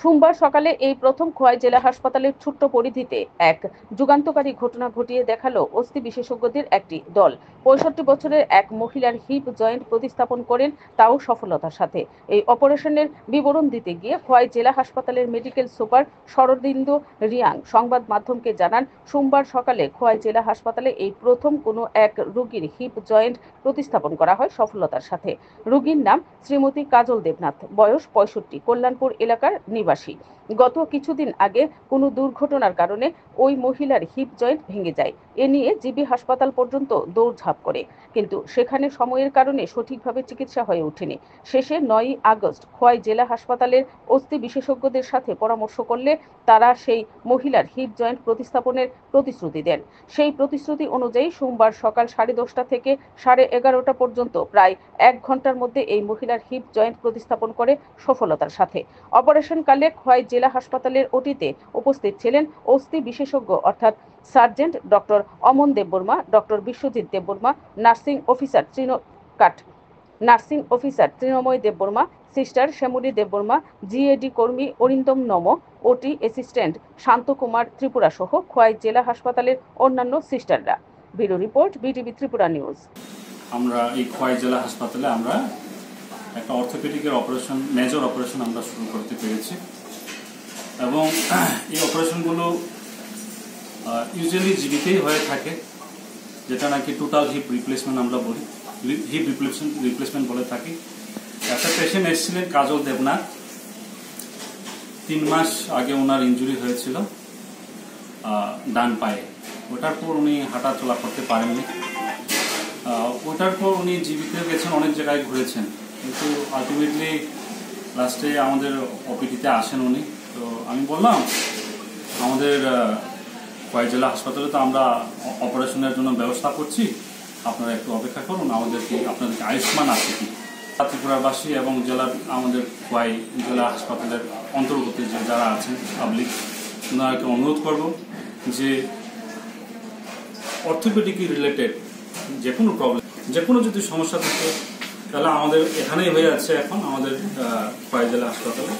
সোমবার সকালে এই প্রথম খোয়াই জেলা হাসপাতালের ছোট্ট পরিধিতে এক যুগান্তকারী ঘটনা ঘটিয়ে দেখালো অস্থি বিশেষজ্ঞদের একটি দল। ৬৫ বছরের এক মহিলার হিপ জয়েন্ট প্রতিস্থাপন করেন, তাও সফলতার সাথে। এই অপারেশনের বিবরণ দিতে গিয়ে খোয়াই জেলা হাসপাতালের মেডিকেল সুপার শরদিন্দু রিয়াং সংবাদ মাধ্যমকে জানান, সোমবার সকালে খোয়াই জেলা হাসপাতালে এই প্রথম কোনো এক রোগীর হিপ জয়েন্ট প্রতিস্থাপন করা হয় সফলতার সাথে। রোগীর নাম শ্রীমতী কাজল দেবনাথ, বয়স ৬৫, কল্যাণপুর এলাকার নিবাসী। গত কিছুদিন আগে কোনো দুর্ঘটনার কারণে ওই মহিলার হিপ জয়েন্ট ভেঙে যায়। এ নিয়ে জিবি হাসপাতাল পর্যন্ত দৌড়ঝাঁপ করে, কিন্তু সেখানে সময়ের কারণে সঠিকভাবে চিকিৎসা হয়ে ওঠেনি। শেষে ৯ই আগস্ট খোয়াই জেলা হাসপাতালের অস্থি বিশেষজ্ঞদের সাথে পরামর্শ করলে তারা সেই মহিলার হিপ জয়েন্ট প্রতিস্থাপনের প্রতিশ্রুতি দেন। সেই প্রতিশ্রুতি অনুযায়ী সোমবার সকাল 10:30 থেকে 11:30 পর্যন্ত প্রায় 1 ঘন্টার মধ্যে এই মহিলার হিপ জয়েন্ট প্রতিস্থাপন করে সফলতার সাথে। অপারেশনকালে খোয়াই জেলা হাসপাতালের ওটিতে উপস্থিত ছিলেন অস্থি বিশেষজ্ঞ অর্থাৎ sergeant doctor Aman Debbarma, doctor Biswajit Debbarma, nursing officer Trinamoy Debbarma, sister Shyamali Debbarma, GAD কর্মী অরিন্দম নম, ওটি অ্যাসিস্ট্যান্ট শান্ত কুমার ত্রিপুরা সহ খোয়াই জেলা হাসপাতালের অন্যান্য সিস্টাররা। Bureau report, BTV Tripura news. আমরা এই খোয়াই জেলা হাসপাতালে আমরা একটা অর্থোপেডিকের অপারেশন, মেজর অপারেশন আমরা শুরু করতে পেরেছি এবং এই অপারেশনগুলো ইউজুয়ালি জিবিতেই হয়ে থাকে, যেটা নাকি টোটাল হিপ রিপ্লেসমেন্ট আমরা বলি, হিপ রিপ্লেসমেন্ট বলে থাকি। একটা পেশেন্ট এসেছিলেন কাজল দেবনাথ, 3 মাস আগে ওনার ইনজুরি হয়েছিল ডান পায়ে। ওটার পর উনি হাঁটা চলা করতে পারেননি। ওটার পর উনি জীবিতে গেছেন, অনেক জায়গায় ঘুরেছেন, কিন্তু আলটিমেটলি লাস্টে আমাদের ওপিডিতে আসেন উনি। তো আমি বললাম আমাদের খোয়াই জেলা হাসপাতালে তো আমরা অপারেশনের জন্য ব্যবস্থা করছি, আপনারা একটু অপেক্ষা করুন, আপনাদেরকে আয়ুষ্মান আছে কি। ত্রিপুরাবাসী এবং জেলার আমাদের খোয়াই জেলা হাসপাতালের অন্তর্গত যে যারা আছেন পাবলিক, ওনাকে অনুরোধ করব যে অর্থোপেডিক রিলেটেড যে কোনো প্রবলেম, যে কোনো যদি সমস্যা থাকে তাহলে আমাদের এখানেই হয়ে যাচ্ছে এখন আমাদের খোয়াই জেলা হাসপাতালে।